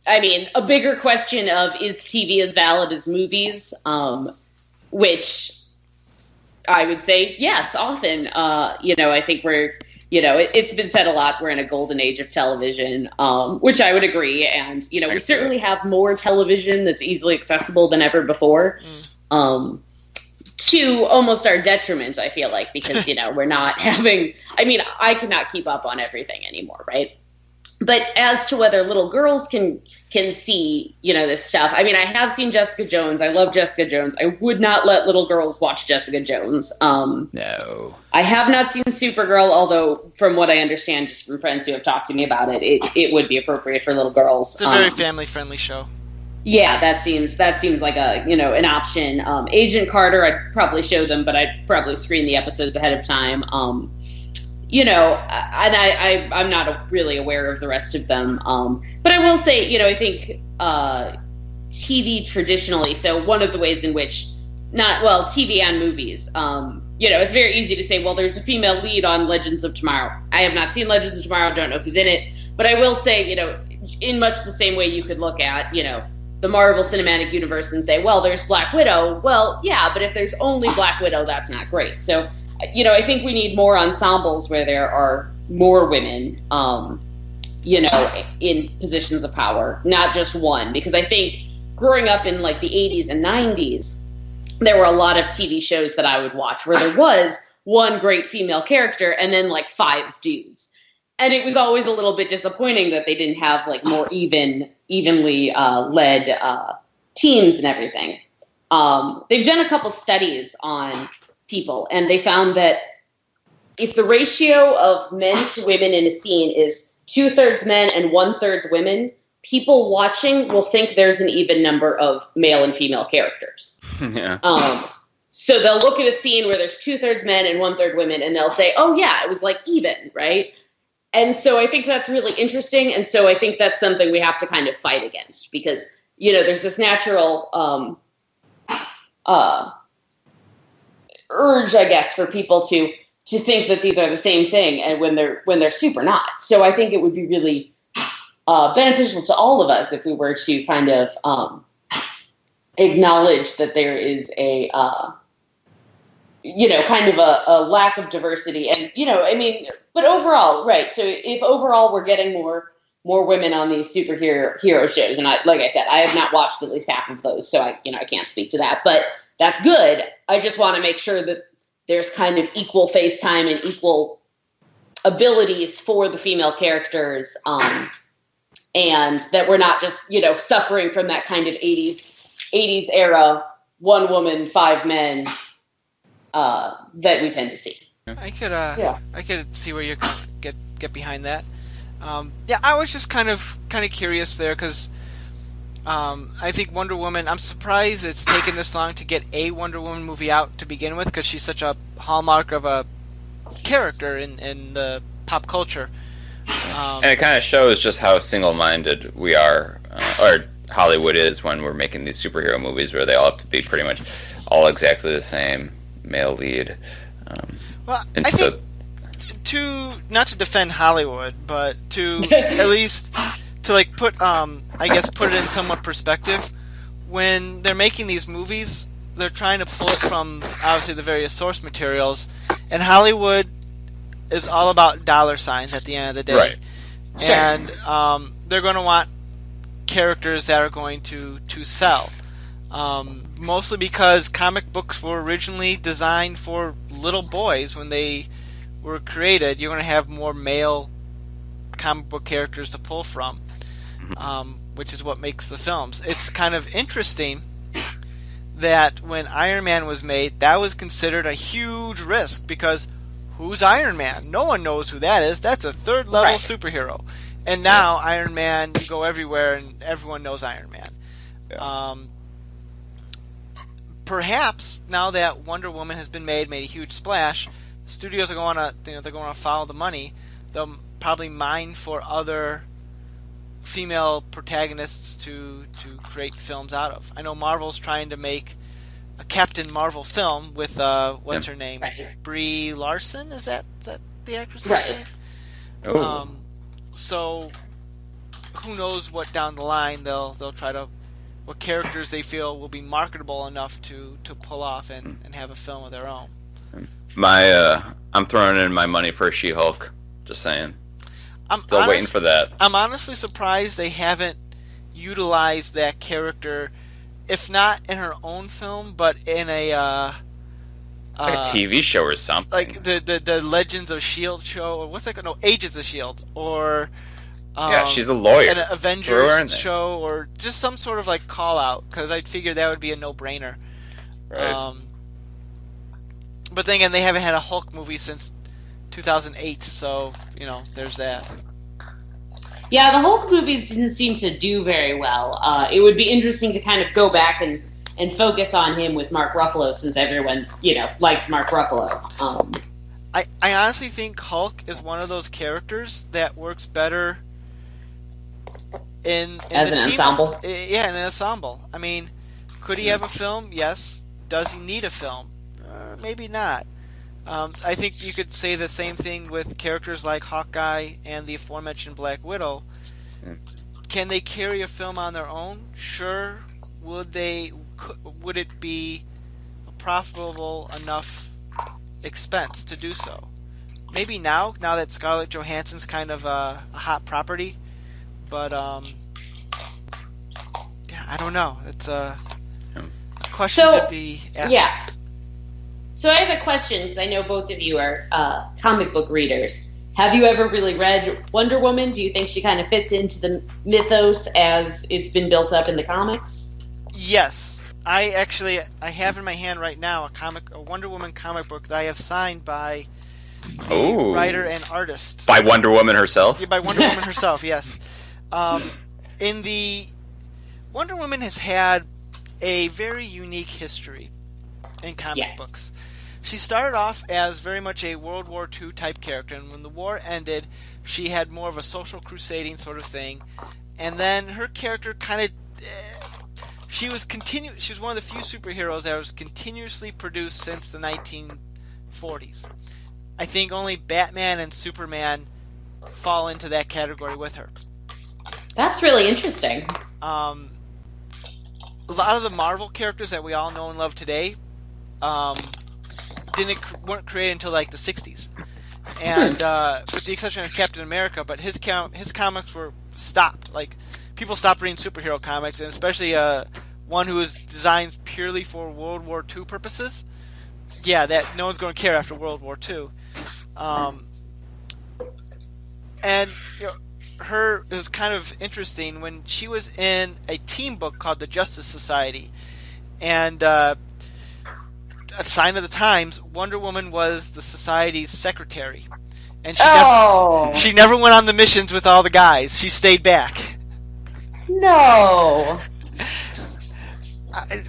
a bigger question of, is TV as valid as movies? Which I would say, yes, often. I think we're, it's been said a lot, we're in a golden age of television, which I would agree. And, we certainly have more television that's easily accessible than ever before. To almost our detriment, I feel like, because, we're not having, I cannot keep up on everything anymore, right? But as to whether little girls can see, this stuff, I have seen Jessica Jones. I love Jessica Jones. I would not let little girls watch Jessica Jones. No. I have not seen Supergirl, although from what I understand, just from friends who have talked to me about it, it would be appropriate for little girls. It's a very family-friendly show. Yeah, that seems like a an option. Agent Carter, I'd probably show them, but I'd probably screen the episodes ahead of time. And I'm not really aware of the rest of them. But I will say, I think TV traditionally. So one of the ways in which TV and movies. It's very easy to say, well, there's a female lead on Legends of Tomorrow. I have not seen Legends of Tomorrow. Don't know who's in it, but I will say, in much the same way you could look at, the Marvel Cinematic Universe and say, well, there's Black Widow. Well, yeah, but if there's only Black Widow, that's not great. So, I think we need more ensembles where there are more women, in positions of power, not just one. Because I think growing up in like the 80s and 90s, there were a lot of TV shows that I would watch where there was one great female character and then like 5 dudes. And it was always a little bit disappointing that they didn't have like more evenly led teams and everything. They've done a couple studies on people, and they found that if the ratio of men to women in a scene is 2/3 men and 1/3 women, people watching will think there's an even number of male and female characters. Yeah. So they'll look at a scene where there's 2/3 men and 1/3 women, and they'll say, oh yeah, it was like even, right? And so I think that's really interesting. And so I think that's something we have to kind of fight against, because, there's this natural urge, I guess, for people to think that these are the same thing, and when they're super not. So I think it would be really beneficial to all of us if we were to kind of acknowledge that there is a kind of a lack of diversity. And, but overall, right. So if overall we're getting more women on these superhero shows, and like I said, I have not watched at least half of those, so I can't speak to that, but that's good. I just want to make sure that there's kind of equal face time and equal abilities for the female characters, and that we're not just, suffering from that kind of 80s era, one woman, five men, that we tend to see. I could see where you're get behind that. I was just kind of curious there because I think Wonder Woman. I'm surprised it's taken this long to get a Wonder Woman movie out to begin with, because she's such a hallmark of a character in the pop culture. And it kind of shows just how single-minded we are, or Hollywood is, when we're making these superhero movies where they all have to be pretty much all exactly the same male lead. Well, I think not to defend Hollywood, but to at least to put it in somewhat perspective. When they're making these movies, they're trying to pull it from obviously the various source materials, and Hollywood is all about dollar signs at the end of the day. Right. And they're going to want characters that are going to sell. Mostly because comic books were originally designed for little boys when they were created. You're going to have more male comic book characters to pull from, which is what makes the films. It's kind of interesting that when Iron Man was made, that was considered a huge risk, because who's Iron Man? No one knows who that is. That's a third-level superhero. And now Iron Man, you go everywhere and everyone knows Iron Man. Yeah. Perhaps now that Wonder Woman has been made a huge splash, studios are going to they're going to follow the money. They'll probably mine for other female protagonists to create films out of. I know Marvel's trying to make a Captain Marvel film with what's her name, Brie Larson. Is that the actress's name? Oh. So who knows what down the line they'll try to, what characters they feel will be marketable enough to pull off and have a film of their own. I'm throwing in my money for She-Hulk. Just saying. I'm still waiting for that. I'm honestly surprised they haven't utilized that character, if not in her own film, but in a like a TV show or something. Like the Legends of S.H.I.E.L.D. show, or what's that called? No, Agents of S.H.I.E.L.D. Or she's a lawyer. An Avengers show, or just some sort of call out, because I'd figure that would be a no-brainer. Right. But then again, they haven't had a Hulk movie since 2008, so there's that. Yeah, the Hulk movies didn't seem to do very well. It would be interesting to kind of go back and focus on him with Mark Ruffalo, since everyone likes Mark Ruffalo. I honestly think Hulk is one of those characters that works better in as the an team. ensemble. Yeah, in an ensemble. I mean, could he have a film? Yes. Does he need a film? Maybe not. I think you could say the same thing with characters like Hawkeye and the aforementioned Black Widow. Can they carry a film on their own? Sure. Would it be a profitable enough expense to do so? Maybe now that Scarlett Johansson's kind of a hot property, but I don't know. It's a question to be asked. Yeah. So I have a question, because I know both of you are comic book readers. Have you ever really read Wonder Woman? Do you think she kind of fits into the mythos as it's been built up in the comics? Yes. I have in my hand right now a Wonder Woman comic book that I have signed by the writer and artist. By Wonder Woman herself? Yeah, by Wonder Woman herself, yes. Wonder Woman has had a very unique history in comic books. She started off as very much a World War II type character, and when the war ended, she had more of a social crusading sort of thing. And then her character kind of she was one of the few superheroes that was continuously produced since the 1940s. I think only Batman and Superman fall into that category with her. That's really interesting. A lot of the Marvel characters that we all know and love today weren't created until the 60s, and with the exception of Captain America, but his comics were stopped. People stopped reading superhero comics, and especially one who was designed purely for World War II purposes. yeah, that no one's going to care after World War II. And it was kind of interesting when she was in a teen book called The Justice Society, and a sign of the times, Wonder Woman was the society's secretary, and she never went on the missions with all the guys. She stayed back. No.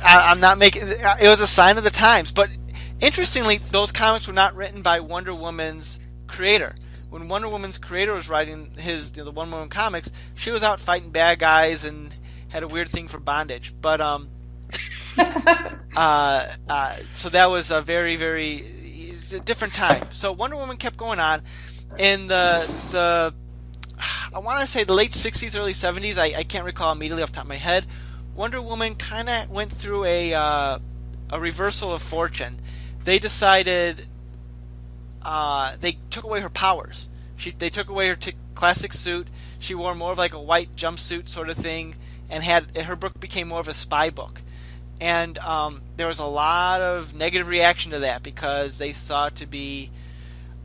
I'm not making. It was a sign of the times, but interestingly, those comics were not written by Wonder Woman's creator. When Wonder Woman's creator was writing the Wonder Woman comics, she was out fighting bad guys and had a weird thing for bondage. But so that was a very, very different time. So Wonder Woman kept going on in the I want to say the late 60s, early 70s. I can't recall immediately off the top of my head. Wonder Woman kind of went through a reversal of fortune. They decided they took away her powers. They took away her classic suit. She wore more of like a white jumpsuit sort of thing, and her book became more of a spy book. And there was a lot of negative reaction to that because they saw it to be,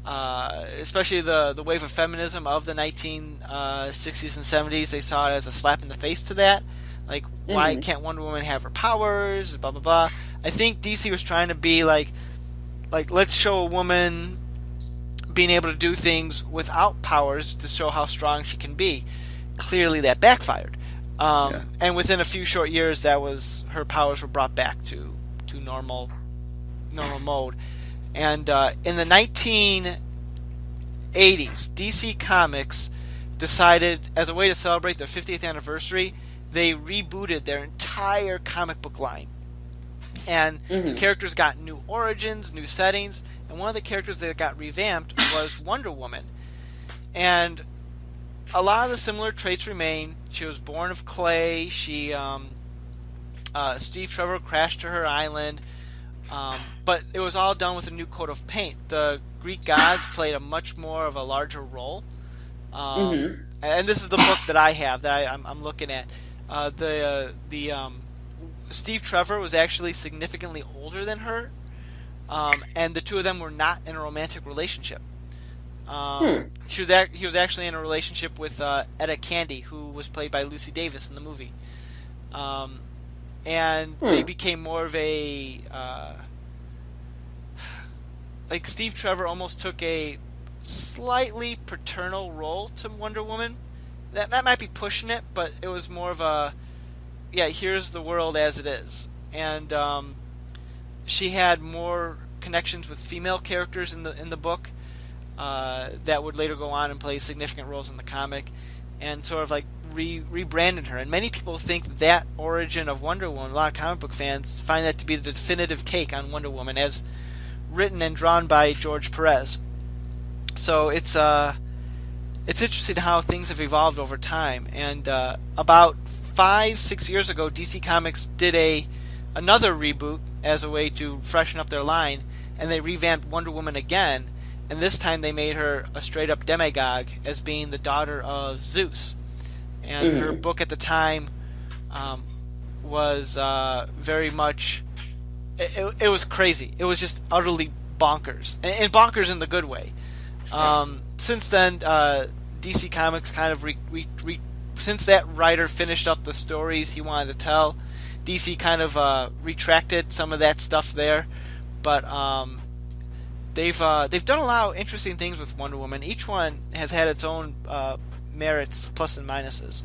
especially the wave of feminism of the 1960s and 70s, they saw it as a slap in the face to that. Like, why can't Wonder Woman have her powers? Blah, blah, blah. I think DC was trying to be like let's show a woman being able to do things without powers to show how strong she can be. Clearly that backfired. And within a few short years, her powers were brought back to normal mode. And in the 1980s, DC Comics decided, as a way to celebrate their 50th anniversary, they rebooted their entire comic book line. And characters got new origins, new settings, and one of the characters that got revamped was Wonder Woman. And a lot of the similar traits remain. She was born of clay. Steve Trevor crashed to her island, but it was all done with a new coat of paint. The Greek gods played a much more of a larger role. And this is the book that I have that I'm looking at. Steve Trevor was actually significantly older than her, and the two of them were not in a romantic relationship. He was actually in a relationship with Etta Candy, who was played by Lucy Davis in the movie. And they became more of a like Steve Trevor almost took a slightly paternal role to Wonder Woman. That might be pushing it, but it was more of a here's the world as it is. And she had more connections with female characters in the book that would later go on and play significant roles in the comic, and sort of like rebranded her. And many people think that origin of Wonder Woman, a lot of comic book fans find that to be the definitive take on Wonder Woman as written and drawn by George Perez. So it's interesting how things have evolved over time. And about 5-6 years ago, DC Comics did another reboot as a way to freshen up their line, and they revamped Wonder Woman again, and this time they made her a straight-up demigod as being the daughter of Zeus. And her book at the time was very much... It was crazy. It was just utterly bonkers, and bonkers in the good way. Since then, DC Comics kind of since that writer finished up the stories he wanted to tell, DC kind of retracted some of that stuff there. But they've done a lot of interesting things with Wonder Woman. Each one has had its own merits, plus and minuses.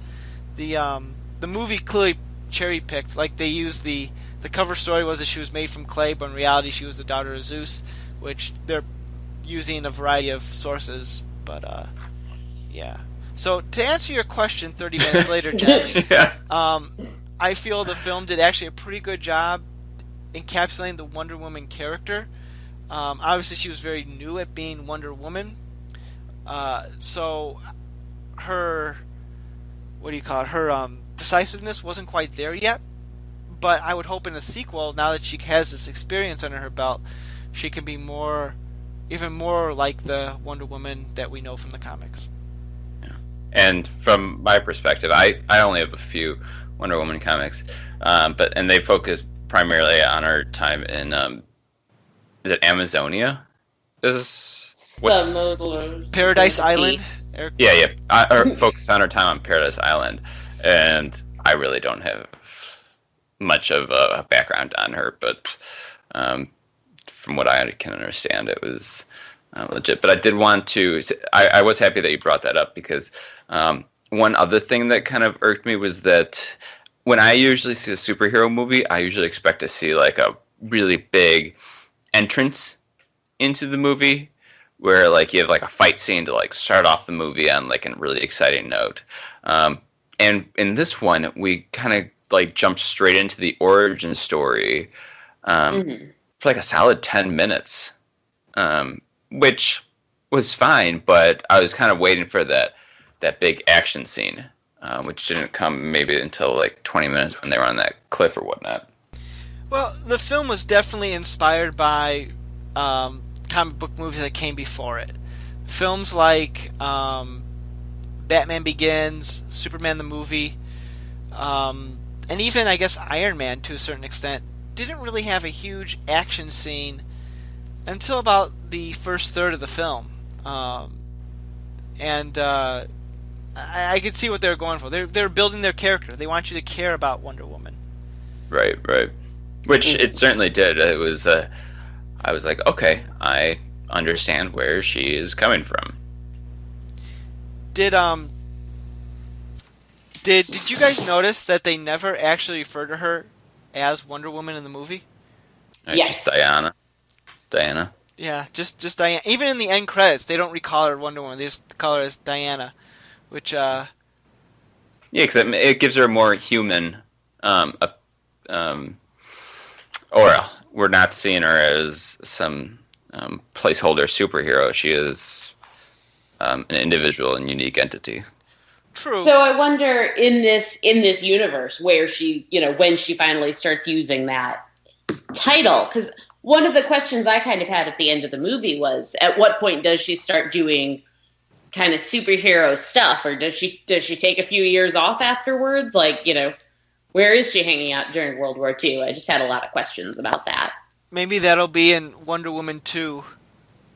The movie clearly cherry picked. Like, they used the cover story was that she was made from clay, but in reality she was the daughter of Zeus, which they're using a variety of sources. But yeah. So to answer your question 30 minutes later, Jen, I feel the film did actually a pretty good job encapsulating the Wonder Woman character. Obviously, she was very new at being Wonder Woman. So her, her decisiveness wasn't quite there yet. But I would hope in a sequel, now that she has this experience under her belt, she can be even more like the Wonder Woman that we know from the comics. And from my perspective, I only have a few Wonder Woman comics, and they focus primarily on her time in is it Amazonia? Is what's Paradise Island. yeah. Or focus on her time on Paradise Island, and I really don't have much of a background on her, but from what I can understand, it was legit. But I did want to. I was happy that you brought that up because one other thing that kind of irked me was that when I usually see a superhero movie, I usually expect to see like a really big entrance into the movie where like you have like a fight scene to like start off the movie on like a really exciting note. And in this one, we kind of like jumped straight into the origin story for like a solid 10 minutes, which was fine, but I was kind of waiting for that big action scene, which didn't come maybe until like 20 minutes when they were on that cliff or whatnot. Well, the film was definitely inspired by comic book movies that came before it. Films like Batman Begins, Superman the movie, and even, I guess, Iron Man to a certain extent, didn't really have a huge action scene until about the first third of the film. And I could see what they were going for. They're building their character. They want you to care about Wonder Woman. Right. Which it certainly did. It was. I was like, okay, I understand where she is coming from. Did you guys notice that they never actually refer to her as Wonder Woman in the movie? Yes. Just Diana. Yeah, just Diana. Even in the end credits, they don't recall her Wonder Woman. They just call her as Diana, which yeah, because it gives her a more human aura. We're not seeing her as some placeholder superhero. She is an individual and unique entity. True. So I wonder in this universe where she, when she finally starts using that title, because one of the questions I kind of had at the end of the movie was, at what point does she start doing kind of superhero stuff, or does she take a few years off afterwards? Like, where is she hanging out during World War II? I just had a lot of questions about that. Maybe that'll be in Wonder Woman 2.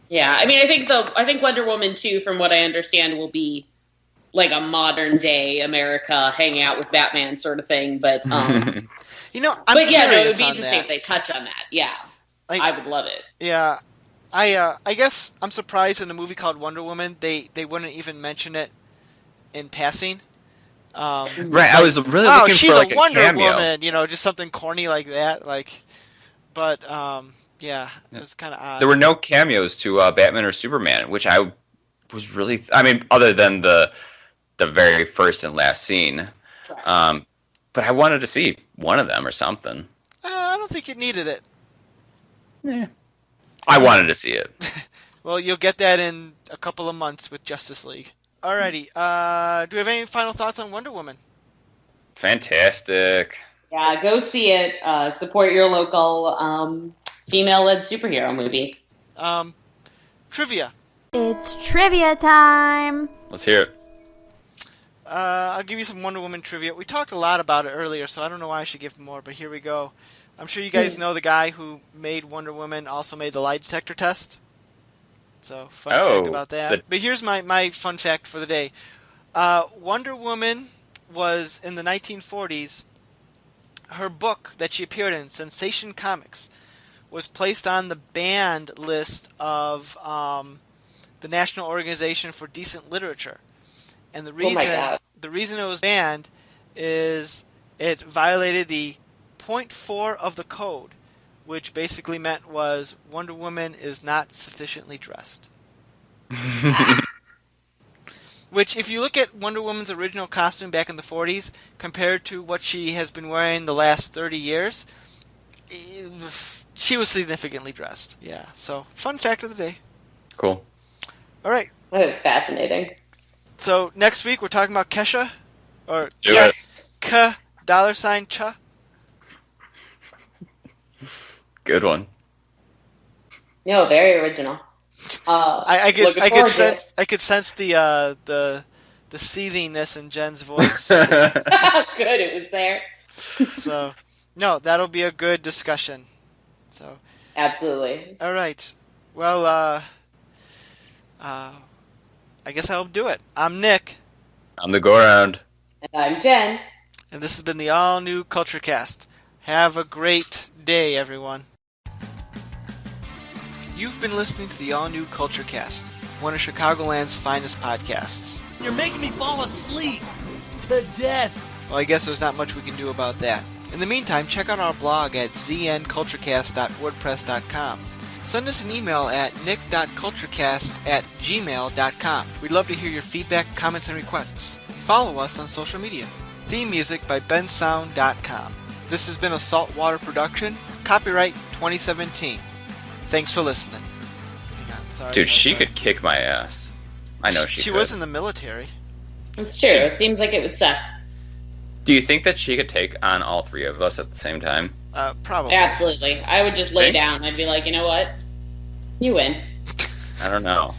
Yeah, I mean, I think Wonder Woman 2, from what I understand, will be like a modern day America hanging out with Batman sort of thing. But I'm it would be interesting if they touch on that. Yeah, I would love it. Yeah, I guess I'm surprised in a movie called Wonder Woman they wouldn't even mention it in passing. Right, I was really looking she's for like a Wonder cameo. Woman, just something corny like that. But yeah, it was kind of odd. There were no cameos to Batman or Superman, which I was really. I mean, other than the very first and last scene, but I wanted to see one of them or something. I don't think it needed it. Yeah, I wanted to see it. Well, you'll get that in a couple of months with Justice League. Alrighty. Do we have any final thoughts on Wonder Woman? Fantastic. Yeah, go see it. Support your local female-led superhero movie. Trivia. It's trivia time. Let's hear it. I'll give you some Wonder Woman trivia. We talked a lot about it earlier, so I don't know why I should give more, but here we go. I'm sure you guys know the guy who made Wonder Woman also made the lie detector test. So, fun fact about that. But here's my fun fact for the day. Wonder Woman was, in the 1940s, her book that she appeared in, Sensation Comics, was placed on the banned list of the National Organization for Decent Literature. And the reason it was banned is it violated the point 4 of the code, which basically meant was Wonder Woman is not sufficiently dressed. Which, if you look at Wonder Woman's original costume back in the 40s, compared to what she has been wearing the last 30 years, she was significantly dressed. Yeah, so fun fact of the day. Cool. All right. That is fascinating. So next week we're talking about Kesha, or $K $Cha. Good one. No, very original. I could sense the seethingness in Jen's voice. Good, it was there. So, no, that'll be a good discussion. So, Absolutely. All right. Well, I guess I'll do it. I'm Nick, I'm the Gorehound. And I'm Jen. and this has been the all-new Culture Cast. Have a great day, everyone. You've been listening to the all-new Culture Cast, one of Chicagoland's finest podcasts. You're making me fall asleep to death. Well, I guess there's not much we can do about that. In the meantime, check out our blog at znculturecast.wordpress.com. Send us an email at nick.culturecast@gmail.com. We'd love to hear your feedback, comments, and requests. Follow us on social media. Theme music by bensound.com. This has been a Saltwater production, copyright 2017. Thanks for listening. Hang on, sorry. Dude, she could kick my ass. I know she She could. was in the military. It's true. It seems like it would suck. Do you think that she could take on all three of us at the same time? Probably. Absolutely. I would just lay Think? down. I'd be like, you know what? You win. I don't know.